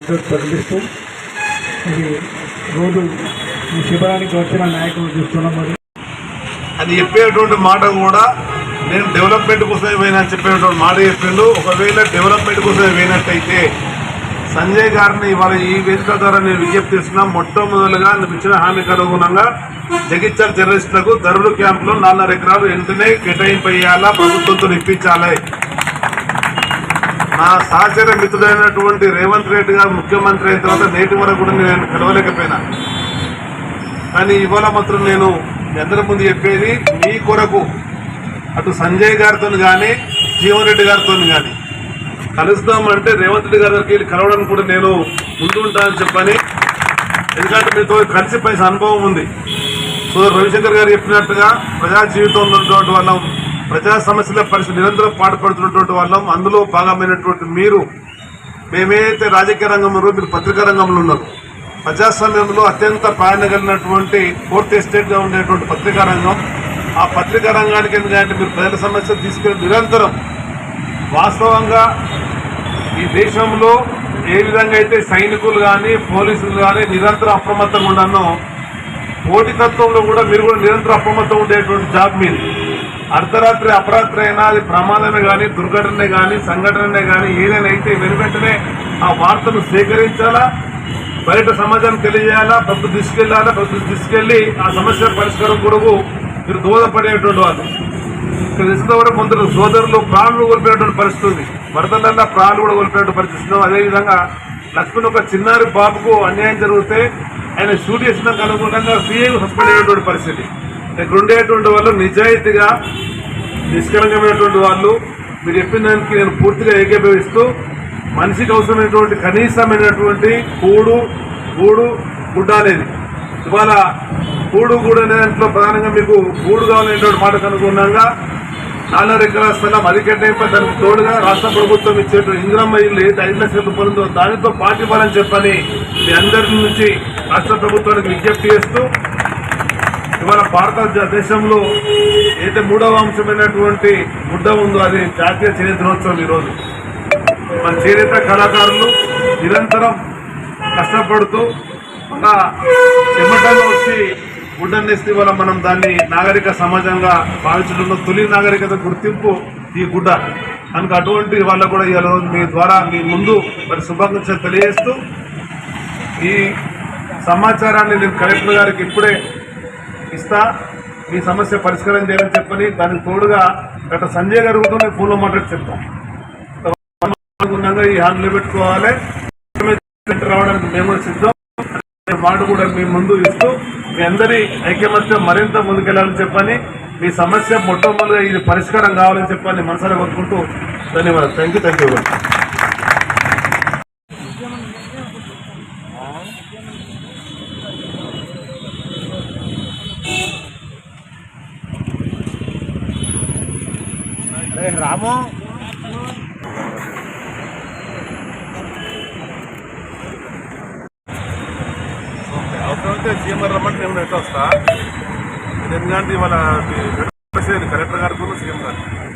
ప్రకటిస్తూ ఇది రోజు ఈ శిబిరానికి వచ్చిన నాయకులు చూస్తున్నాం. అది చెప్పేటువంటి మాట కూడా నేను డెవలప్మెంట్ కోసమే పోయినా చెప్పేటువంటి మాట చెప్పిండు. ఒకవేళ డెవలప్మెంట్ కోసమే పోయినట్టయితే సంజయ్ గారిని ఇవాళ ఈ వేదిక ద్వారా నేను విజ్ఞప్తి చేస్తున్నా. మొట్టమొదలుగా ఇచ్చిన హామీకి అనుగుణంగా జగిత్యాల జర్నలిస్టులకు ధరలు క్యాంపులో 4.5 ఎకరాలు వెంటనే కేటాయింపు చేయాలా, ప్రభుత్వంతో ఇప్పించాలి. నా సహచర మిత్రుడైనటువంటి రేవంత్ రెడ్డి గారు ముఖ్యమంత్రి అయిన తర్వాత నేటి వరకు కూడా నేను కలవలేకపోయినా. కానీ ఇవాళ మాత్రం నేను అందరి ముందు చెప్పేది మీ కొరకు అటు సంజయ్ గారితో కానీ జీవన్ రెడ్డి గారితో కానీ కలుస్తామంటే రేవంత్ రెడ్డి గారికి కలవడానికి కూడా నేను ముందు ఉంటానని చెప్పని. ఎందుకంటే మీతో కలిసి పైస అనుభవం ఉంది. సో రవిశంకర్ గారు చెప్పినట్టుగా ప్రజా జీవితంలో ఉన్నటువంటి వాళ్ళం, ప్రజా సమస్యల పరిస్థితి నిరంతరం పాటుపడుతున్నటువంటి వాళ్ళం. అందులో భాగమైనటువంటి మీరు మేమైతే రాజకీయ రంగంలో మీరు పత్రికా రంగంలో ఉన్నారు. ప్రజాస్వామ్యంలో అత్యంత ప్రాధాన్యత కలిగినటువంటి ఫోర్త్ ఎస్టేట్గా ఉండేటువంటి పత్రికా రంగం. ఆ పత్రికా రంగానికి ఎందుకంటే మీరు ప్రజల సమస్యలు తీసుకెళ్ళి నిరంతరం వాస్తవంగా ఈ దేశంలో ఏ విధంగా అయితే సైనికులు కానీ పోలీసులు కానీ నిరంతరం అప్రమత్తంగా ఉన్నానో పోటీతత్వంలో కూడా మీరు కూడా నిరంతరం అప్రమత్తం ఉండేటువంటి జాబ్ మీది. అర్ధరాత్రి అపరాత్రి అయినా అది ప్రమాదమే కానీ దుర్ఘటనే కానీ సంఘటనే కానీ ఏదైనా అయితే వెనువెంటనే ఆ వార్తను సేకరించాలా, బయట సమాజానికి తెలియజేయాలా, ప్రభుత్వం తీసుకెళ్లాలా, ప్రభుత్వం తీసుకెళ్లి ఆ సమస్య పరిష్కారం కొరకు మీరు దోహదపడేటువంటి వాళ్ళు. ఇక్కడ తెలిసిన వరకు కొందరు సోదరులు ప్రాణులు కోల్పోయేటువంటి పరిస్థితి ఉంది. వరదలల్లా ప్రాణులు కూడా కోల్పోయేటువంటి పరిస్థితి. అదేవిధంగా లక్ష్మణ్ ఒక చిన్నారి బాబుకు అన్యాయం జరిగితే ఆయన షూట్ చేసినందుకు అనుగుణంగా సీఏకు సస్పెండ్ అయ్యేటువంటి పరిస్థితి. ఇక్కడ ఉండేటువంటి వాళ్ళు నిజాయితీగా నిష్కలంకమైనటువంటి వాళ్ళు. మీరు చెప్పిన దానికి నేను పూర్తిగా ఏకీభవిస్తూ మనిషికి అవసరమైనటువంటి కనీసమైనటువంటి కూడు గూడు గుడ్డ అనేది ఇవాళ కూడు గూడు అనే దాంట్లో ప్రధానంగా మీకు గూడు కావాలనేటువంటి మాటకు అనుగుణంగా 4 ఎకరాల స్థలం అధికేటాయింప దానికి తోడుగా రాష్ట్ర ప్రభుత్వం ఇచ్చేటువంటి ఇందిరమ్మ ఇల్లు 5 లక్షల రూపాయలతో దానితో పాటు ఇవ్వాలని చెప్పని మీ అందరి నుంచి రాష్ట్ర ప్రభుత్వానికి విజ్ఞప్తి చేస్తూ ఇవాళ భారతదేశంలో అయితే 3వ అంశమైనటువంటి గుడ్డ ఉందో అది జాతీయ చేనేత దినోత్సవం. ఈరోజు మన చేనేత కళాకారులు నిరంతరం కష్టపడుతూ మన చెమటలో వచ్చి గుడ్డనేస్తే ఇవాళ మనం దాన్ని నాగరిక సమాజంగా భావించడంలో తొలి నాగరికత గుర్తింపు ఈ గుడ్డ కనుక అటువంటి వాళ్ళ కూడా ఇవాళ మీ ద్వారా మీ ముందు మరి శుభాకాంక్షలు తెలియజేస్తూ ఈ సమాచారాన్ని నేను కలెక్టర్ గారికి ఇప్పుడే ఇస్తా, మీ సమస్య పరిష్కారం చేయాలని చెప్పని దానికి తోడుగా గత సంజయ్ గారు కూడా నేను ఫోన్లో మాట్లాడి చెప్తాం. ఈ హాండ్లో పెట్టుకోవాలి, రావడానికి మేము సిద్ధం మాట కూడా మీ ముందు ఇస్తూ మీ అందరి ఐక్యమత్యం మరింత ముందుకెళ్లాలని చెప్పని, మీ సమస్య మొట్టమొదటిగా ఇది పరిష్కారం కావాలని చెప్పని మనసారా కోరుకుంటూ ధన్యవాదాలు. Thank you. రాము అవసరమైతే సీఎం గారు రమ్మంటే నేను ఎట్లా వస్తా. ఎందుకంటే ఇవాళ కలెక్టర్ గారికి సీఎం గారు